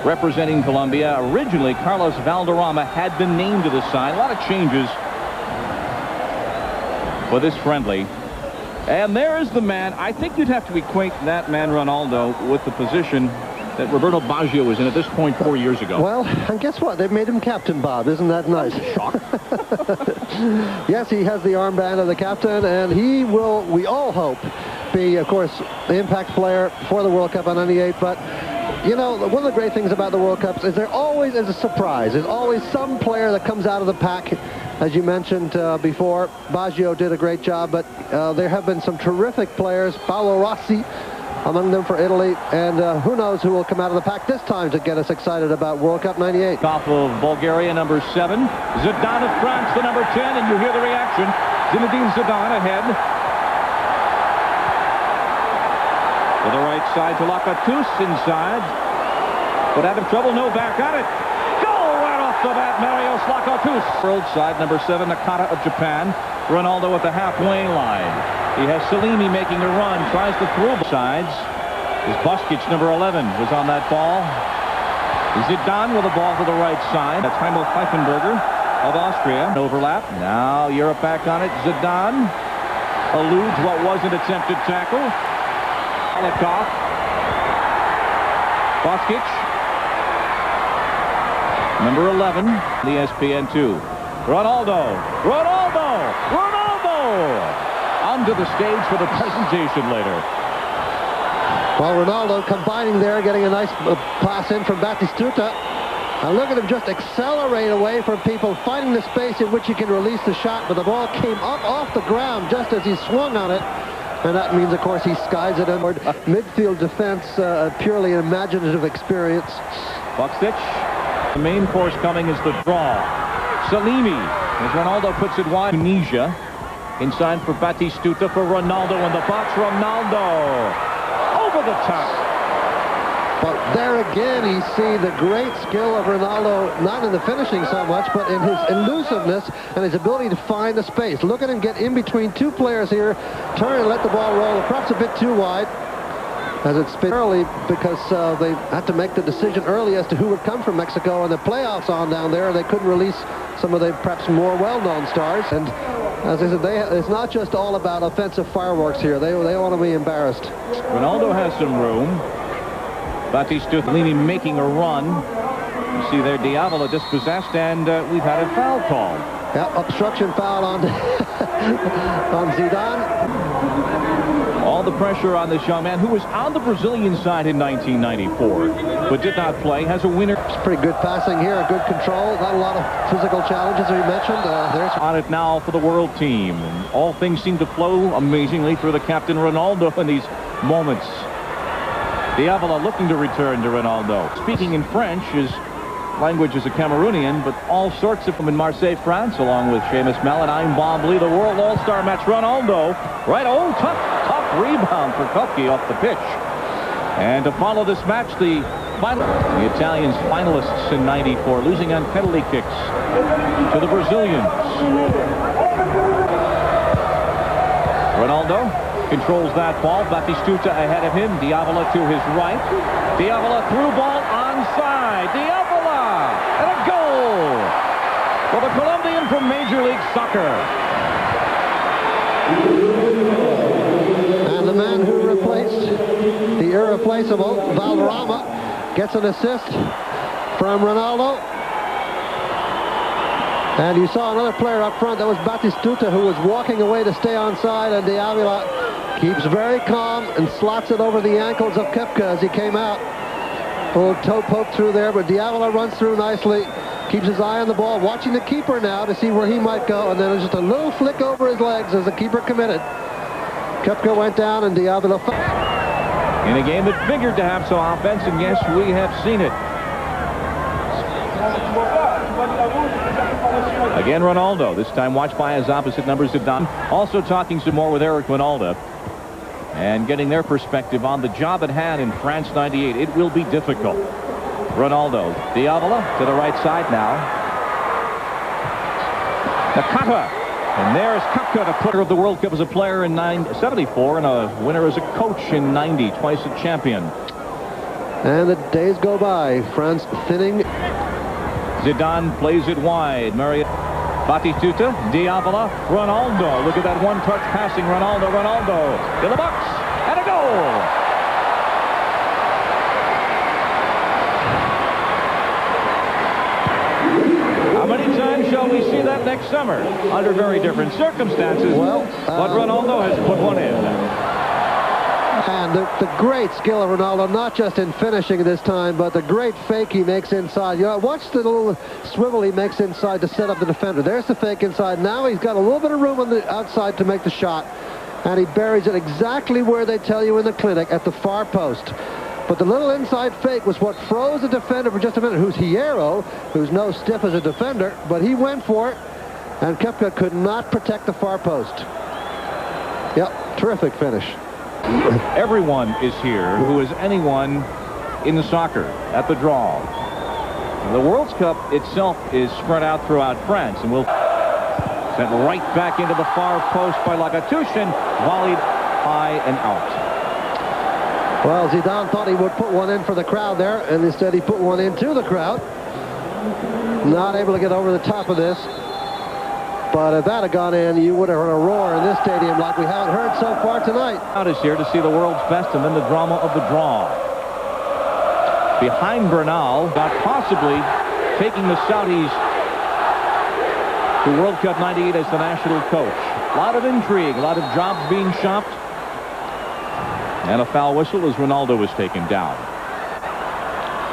representing Colombia. Originally, Carlos Valderrama had been named to the side. A lot of changes for this friendly. And there is the man. I think you'd have to equate that man, Ronaldo, with the position that Roberto Baggio was in at this point 4 years ago. Well, and guess what? They've made him captain, Bob. Isn't that nice? Yes, he has the armband of the captain, and he will, we all hope, be, of course, the impact player for the World Cup on '98. But, you know, one of the great things about the World Cups is there always is a surprise. There's always some player that comes out of the pack. As you mentioned before, Baggio did a great job, but there have been some terrific players. Paolo Rossi among them for Italy, and who knows who will come out of the pack this time to get us excited about World Cup '98. Off of Bulgaria, number 7. Zidane of France, the number 10, and you hear the reaction. Zinedine Zidane ahead. To the right side to Lakatos inside. But out of trouble, Novak got it. Goal right off the bat, Marios Lakatos. World side, number 7, Nakata of Japan. Ronaldo at the halfway line. He has Salimi making a run, tries to throw sides. His Busquets, number 11, was on that ball. Zidane with the ball to the right side. That's Heimo Pfeifenberger of Austria. Overlap. Now Europe back on it. Zidane eludes what was an attempted tackle. Alikov. Busquets. Number 11, the ESPN2. Ronaldo. Onto the stage for the presentation later. Well, Ronaldo combining there, getting a nice pass in from Batistuta. And look at him just accelerate away from people, finding the space in which he can release the shot, but the ball came up off the ground just as he swung on it. And that means, of course, he skies it inward. Midfield defense, purely imaginative experience. Busquets. The main force coming is the draw. Salimi, as Ronaldo puts it wide. Tunisia. Inside for Batistuta for Ronaldo in the box. Ronaldo over the top. But there again, you see the great skill of Ronaldo, not in the finishing so much, but in his elusiveness and his ability to find the space. Look at him get in between two players here, turn and let the ball roll, perhaps a bit too wide, as it's been early because they had to make the decision early as to who would come from Mexico, and the playoffs on down there, and they couldn't release some of the perhaps more well-known stars. And as I said, it's not just all about offensive fireworks here. They want to be embarrassed. Ronaldo has some room. Batistuta making a run. You see there Diavola dispossessed, and we've had a foul call. Yeah, obstruction foul on on Zidane. All the pressure on this young man who was on the Brazilian side in 1994 but did not play. Has a winner. It's pretty good passing here, good control, not a lot of physical challenges as we mentioned. There's on it now for the world team, and all things seem to flow amazingly through the captain Ronaldo in these moments. Diavola looking to return to Ronaldo. Speaking in French, his language is a Cameroonian, but all sorts of them in Marseille, France, along with Seamus Mel and I'm Bombly, the World All-Star match. Ronaldo, right, tough rebound for Koki off the pitch. And to follow this match, the Italians finalists in '94, losing on penalty kicks to the Brazilians. Ronaldo controls that ball. Batistuta ahead of him. Diavola to his right. Diavola through ball onside. Diavola! And a goal for the Colombian from Major League Soccer. And the man who replaced the irreplaceable Valderrama gets an assist from Ronaldo. And you saw another player up front. That was Batistuta, who was walking away to stay onside, and Diavola keeps very calm and slots it over the ankles of Koepka as he came out. A little toe poke through there, but Diavola runs through nicely, keeps his eye on the ball, watching the keeper now to see where he might go, and then just a little flick over his legs as the keeper committed. Koepka went down, and Diavola in a game that figured to have some offense, and yes, we have seen it. Again, Ronaldo, this time watched by his opposite number, Zidane. Also talking some more with Eric Ronaldo and getting their perspective on the job at hand in France '98. It will be difficult. Ronaldo, Diavola to the right side now. Nakata. And there's Koepka, the player of the World Cup as a player in '74 and a winner as a coach in '90, twice a champion. And the days go by. France thinning. Zidane plays it wide. Batistuta, Diavola, Ronaldo. Look at that one-touch passing. Ronaldo in the box, and a goal. How many times shall we see that next summer? Under very different circumstances. Well, but Ronaldo has put one in. And the great skill of Ronaldo, not just in finishing this time, but the great fake he makes inside. You know, watch the little swivel he makes inside to set up the defender. There's the fake inside. Now he's got a little bit of room on the outside to make the shot. And he buries it exactly where they tell you in the clinic, at the far post. But the little inside fake was what froze the defender for just a minute, who's Hierro, who's no stiff as a defender, but he went for it, and Koepka could not protect the far post. Yep, terrific finish. Everyone is here who is anyone in soccer at the draw. The World Cup itself is spread out throughout France, and will sent right back into the far post by Latouche and volleyed high and out. Well, Zidane thought he would put one in for the crowd there, and instead he put one into the crowd. Not able to get over the top of this. But if that had gone in, you would have heard a roar in this stadium like we haven't heard so far tonight. Out is here to see the world's best, and then the drama of the draw. Behind Bernal, got possibly taking the Saudis to World Cup '98 as the national coach. A lot of intrigue, a lot of jobs being shopped. And a foul whistle as Ronaldo was taken down.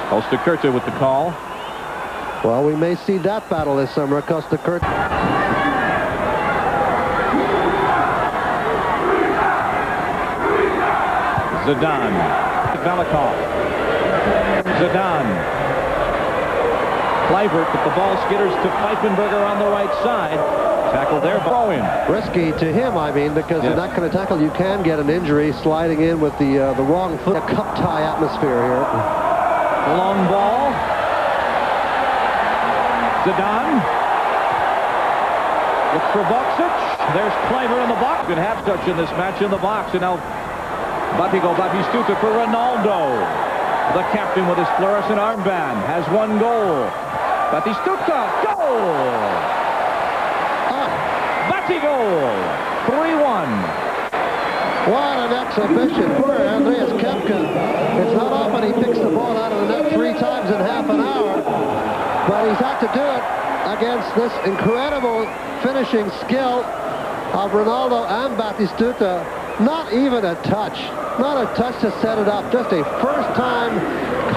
Costa Curta with the call. Well, we may see that battle this summer. Costa Curta. Zidane. Velikov. Zidane. Kluivert, but the ball skitters to Pfeifenberger on the right side. Tackled there, throw in. Risky to him, I mean, because in that kind of tackle you can get an injury sliding in with the wrong foot. A cup tie atmosphere here. The long ball. Zidane. Looks for Boksic. There's Kluivert in the box. Good half touch in this match in the box, and now Batistuta for Ronaldo. The captain with his fluorescent armband has one goal. Batistuta, goal! Bati goal! 3-1. What an exhibition for Andreas Koepka. It's not often he picks the ball out of the net 3 times in half an hour, but he's had to do it against this incredible finishing skill of Ronaldo and Batistuta. Not even a touch. Not a touch to set it up. Just a first-time,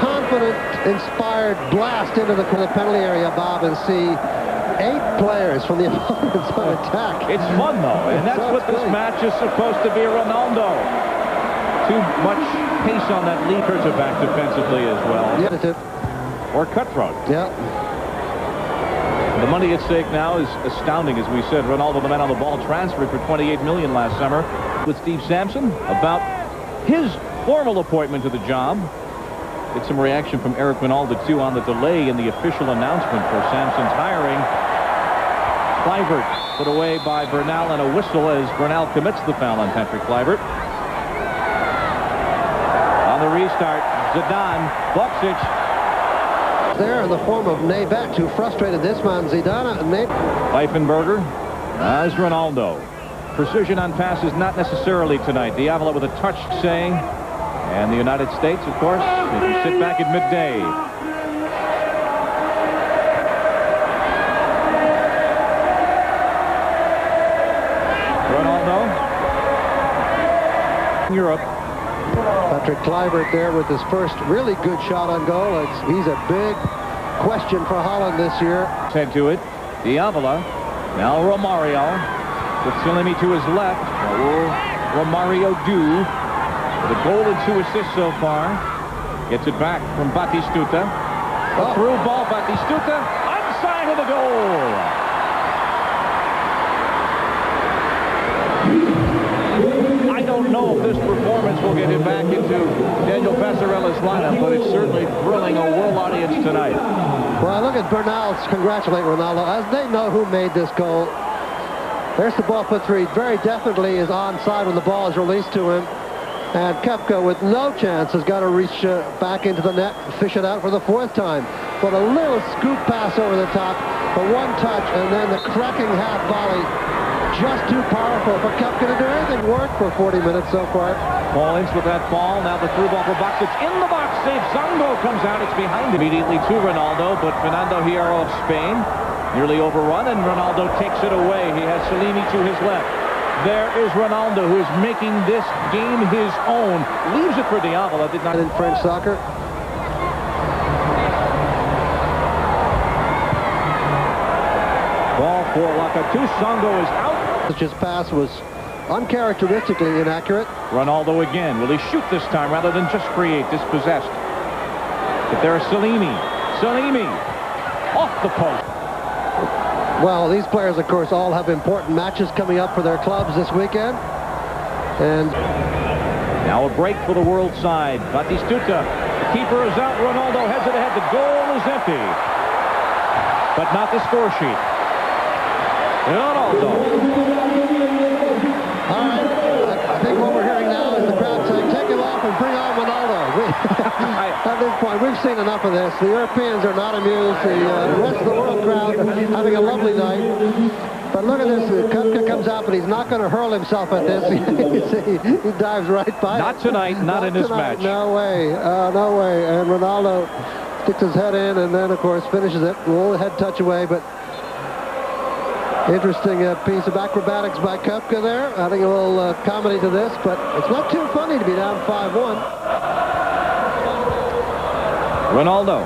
confident, inspired blast into the penalty area, Bob, and see 8 players from the opponents on attack. It's fun, though, and that's what this match is supposed to be. Ronaldo. Too much pace on that lead hurts it back defensively as well. Yeah. Or cutthroat. Yeah. The money at stake now is astounding, as we said. Ronaldo, the man on the ball, transferred for $28 million last summer with Steve Sampson about his formal appointment to the job. Get some reaction from Eric Ronaldo, too, on the delay in the official announcement for Sampson's hiring. Kluivert put away by Bernal, and a whistle as Bernal commits the foul on Patrick Kluivert. On the restart, Zidane, Boksic. There in the form of Nevet, who frustrated this man, Zidane. Pfeifenberger as Ronaldo. Precision on passes not necessarily tonight. Diavola with a touch saying, and the United States, of course, if you sit back at midday. Ronaldo. Europe. Patrick Kluivert there with his first really good shot on goal. He's a big question for Holland this year. Head to it. Diavola. Now Romario. With Salimi to his left. What will Romario do? The goal and 2 assists so far. Gets it back from Batistuta. A through ball. Batistuta onside of the goal. I don't know if this performance will get him back into Daniel Passarella's lineup, but it's certainly thrilling a world audience tonight. Well, look at Bernal congratulate Ronaldo as they know who made this goal. There's the ball put through. He very definitely is onside when the ball is released to him. And Koepka, with no chance, has got to reach back into the net, fish it out for the 4th time. But a little scoop pass over the top, for one touch, and then the cracking half volley. Just too powerful for Koepka to do anything work for 40 minutes so far. Paul Ince with that ball. Now the through ball for Box. It's in the box. Save. Zongo comes out. It's behind immediately to Ronaldo, but Fernando Hierro of Spain nearly overrun, and Ronaldo takes it away. He has Salimi to his left. There is Ronaldo, who is making this game his own. Leaves it for Diavolo. Did not in French soccer. Ball for Lakatos. Zongo is out. His pass was uncharacteristically inaccurate. Ronaldo again. Will he shoot this time rather than just create, dispossessed? But there's Salimi. Salimi off the post. Well, these players, of course, all have important matches coming up for their clubs this weekend. And now a break for the world side. Batistuta. The keeper is out. Ronaldo heads it ahead. The goal is empty. But not the score sheet. Ronaldo. All right. I think what we're hearing now is the crowd saying, take him off and bring on Ronaldo. At this point, we've seen enough of this. The Europeans are not amused. The rest of the world crowd having a lovely night. But look at this. Koepka comes out, but he's not going to hurl himself at this. He dives right by Not it. Tonight, not in this match. No way. No way. And Ronaldo sticks his head in and then, of course, finishes it. A little head touch away, but interesting piece of acrobatics by Koepka there. Adding a little comedy to this, but it's not too funny to be down 5-1. Ronaldo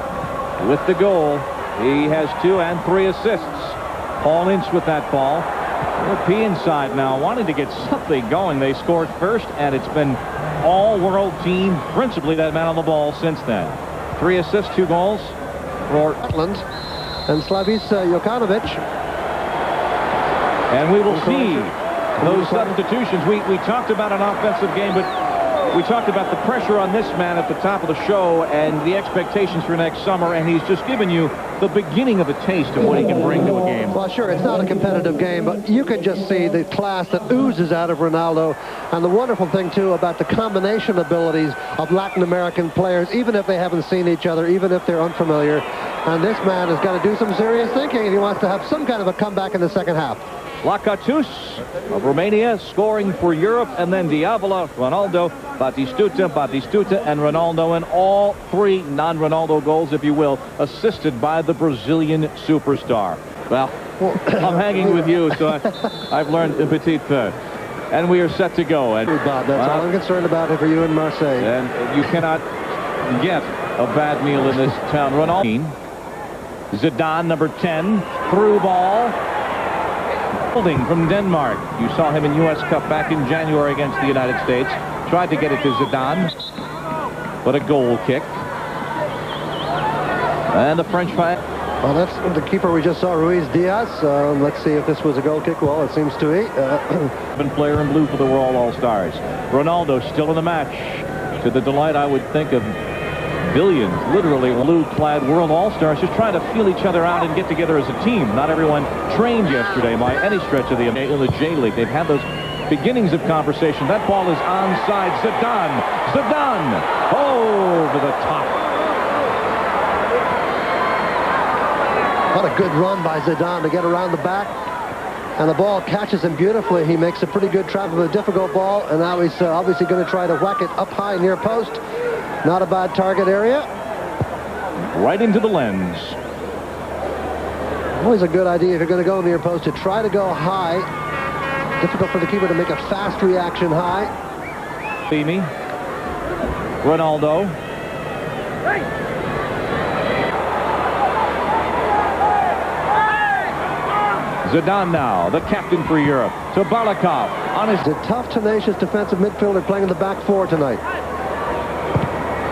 with the goal. He has 2 and 3 assists. Paul Ince with that ball. European side now wanting to get something going. They scored first, and it's been all-world team, principally that man on the ball since then. 3 assists, 2 goals for Scotland and Slavis Jokanovic. And we will see those substitutions. We talked about an offensive game, but we talked about the pressure on this man at the top of the show and the expectations for next summer, and he's just given you the beginning of a taste of what he can bring to a game. Well, sure, it's not a competitive game, but you can just see the class that oozes out of Ronaldo, and the wonderful thing, too, about the combination abilities of Latin American players, even if they haven't seen each other, even if they're unfamiliar. And this man has got to do some serious thinking if he wants to have some kind of a comeback in the second half. Lakatos of Romania scoring for Europe, and then Diavolo, Ronaldo, Batistuta, and Ronaldo, and all 3 non-Ronaldo goals, if you will, assisted by the Brazilian superstar. Well, I'm hanging with you, so I've learned un petit peu. And we are set to go. And Bob, that's all I'm concerned about for you in Marseille. And you cannot get a bad meal in this town. Ronaldo. Zidane, number 10, through ball. Holding from Denmark. You saw him in U.S. Cup back in January against the United States. Tried to get it to Zidane, but a goal kick. And the French fight. Well, that's the keeper we just saw, Ruiz Diaz. Let's see if this was a goal kick. Well, it seems to be. Player in blue for the World All-Stars. Ronaldo still in the match, to the delight, I would think, of billions, literally blue-clad World All-Stars just trying to feel each other out and get together as a team. Not everyone trained yesterday by any stretch of in the J League. They've had those beginnings of conversation. That ball is onside. Zidane. Zidane over the top. What a good run by Zidane to get around the back. And the ball catches him beautifully. He makes a pretty good trap of a difficult ball. And now he's obviously going to try to whack it up high near post. Not a bad target area. Right into the lens. Always a good idea if you're going to go near post to try to go high. Difficult for the keeper to make a fast reaction high. Salimi. Ronaldo. Zidane now, the captain for Europe. To Balikov on his... He's a tough, tenacious defensive midfielder playing in the back 4 tonight.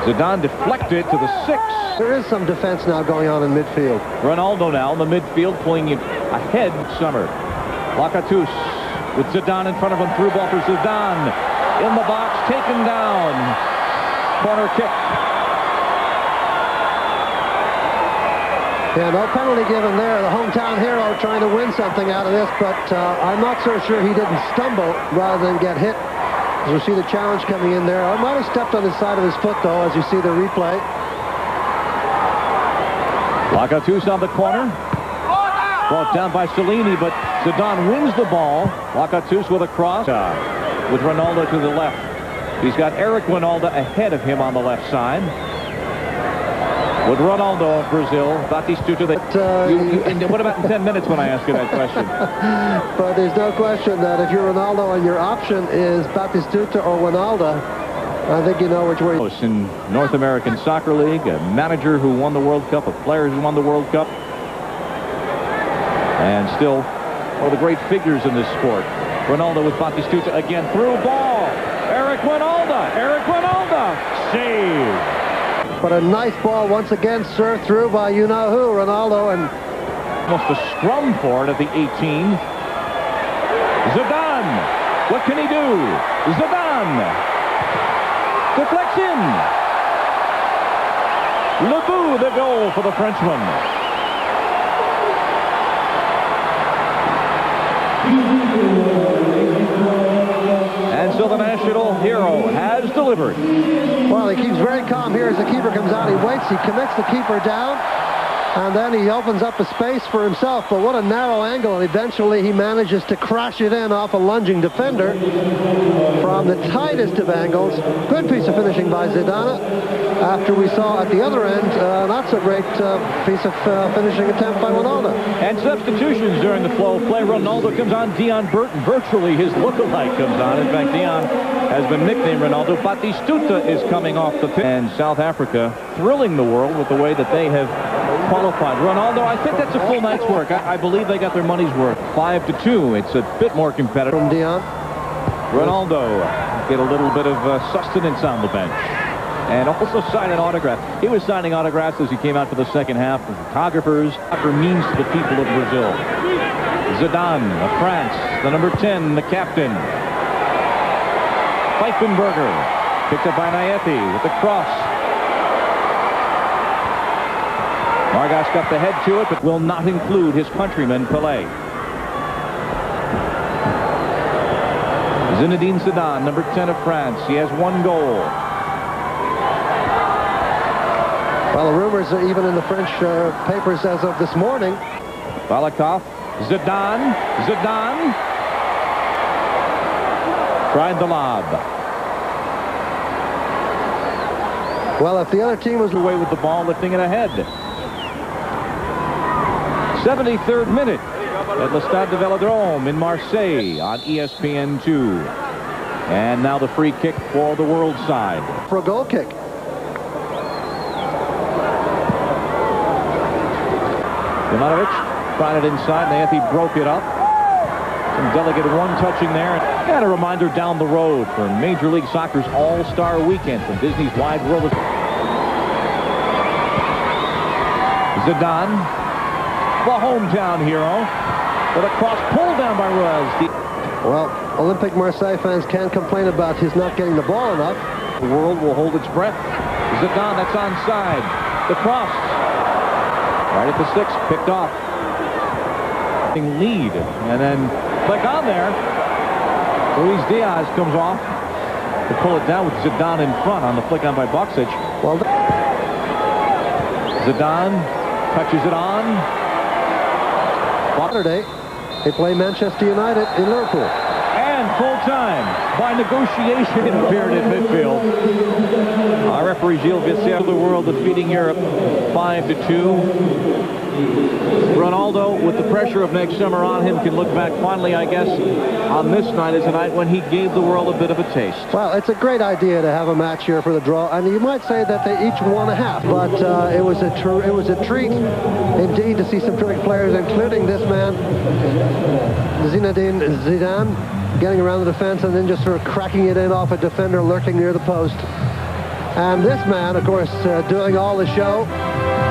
Zidane deflected to the 6. There is some defense now going on in midfield. Ronaldo now in the midfield, pulling it ahead. Summer. Lakatos with Zidane in front of him. Through ball for Zidane. In the box, taken down. Corner kick. Yeah, no penalty given there. The hometown hero trying to win something out of this, but I'm not so sure he didn't stumble rather than get hit As we see the challenge coming in there. I might have stepped on the side of his foot, though, as you see the replay. Lakatos on the corner. Brought down by Cellini, but Zidane wins the ball. Lakatos with a cross. With Ronaldo to the left. He's got Eric Ronaldo ahead of him on the left side. With Ronaldo of Brazil, Batistuta. What about in 10 minutes when I ask you that question? But there's no question that if you're Ronaldo and your option is Batistuta or Ronaldo, I think you know which way. In North American Soccer League, a manager who won the World Cup, a player who won the World Cup, and still one of the great figures in this sport. Ronaldo with Batistuta again, through ball. Eric Ronaldo, save. But a nice ball once again served through by you-know-who, Ronaldo, and almost a scrum for it at the 18. Zidane, what can he do? Zidane, deflection. Lebu, the goal for the Frenchman. And so the national hero has delivered. Well, he keeps very calm here as the keeper comes out. He waits, he commits the keeper down, and then he opens up a space for himself. But what a narrow angle, and eventually he manages to crash it in off a lunging defender from the tightest of angles. Good piece of finishing by Zidane, after we saw at the other end not so great piece of finishing attempt by Ronaldo. And substitutions during the flow of play. Ronaldo comes on. Dion Burton, virtually his lookalike, comes on. In fact, Dion has been nicknamed Ronaldo. Batistuta is coming off the pitch. And South Africa thrilling the world with the way that they have qualified. Ronaldo, I think that's a full night's work. I believe they got their money's worth. 5-2. It's a bit more competitive. From Dion. Ronaldo get a little bit of sustenance on the bench. And also sign an autograph. He was signing autographs as he came out for the second half for photographers. Soccer means to the people of Brazil. Zidane of France, the number 10, the captain. Pfeifenberger, picked up by Naethi with the cross. Margas got the head to it, but will not include his countryman, Pelé. Zinedine Zidane, number 10 of France. He has 1 goal. Well, the rumors are even in the French papers as of this morning. Balakov, Zidane. Tried the lob. Well, if the other team was away with the ball, lifting it ahead. 73rd minute at the Stade de Vélodrome in Marseille on ESPN2. And now the free kick for the world side. For a goal kick. Jovanovic tried it inside. Naethi broke it up. Some delicate one-touching there. And a reminder down the road for Major League Soccer's All-Star Weekend from Disney's Wide World of... Zidane, the hometown hero, with a cross pulled down by Ruiz. Well, Olympic Marseille fans can't complain about his not getting the ball enough. The world will hold its breath. Zidane, that's onside. The cross. Right at the 6, picked off. Lead, and then click on there. Luis Diaz comes off to pull it down with Zidane in front on the flick on by Boksic. Well, Zidane touches it on. Saturday, they play Manchester United in Liverpool. And full time by negotiation appeared at midfield. Our referee Gilles Vissier of the world defeating Europe 5-2. Ronaldo, with the pressure of next summer on him, can look back finally, I guess, on this night as a night when he gave the world a bit of a taste. Well, it's a great idea to have a match here for the draw, and you might say that they each won a half, but it was a treat indeed to see some terrific players, including this man, Zinedine Zidane, getting around the defense and then just sort of cracking it in off a defender lurking near the post. And this man, of course, doing all the show.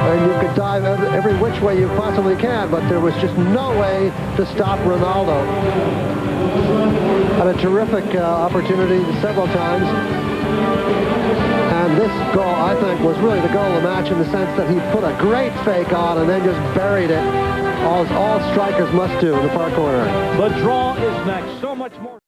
And you could dive every which way you possibly can, but there was just no way to stop Ronaldo. Had a terrific opportunity several times. And this goal, I think, was really the goal of the match in the sense that he put a great fake on and then just buried it. All strikers must do in the far corner. The draw is next. So much more.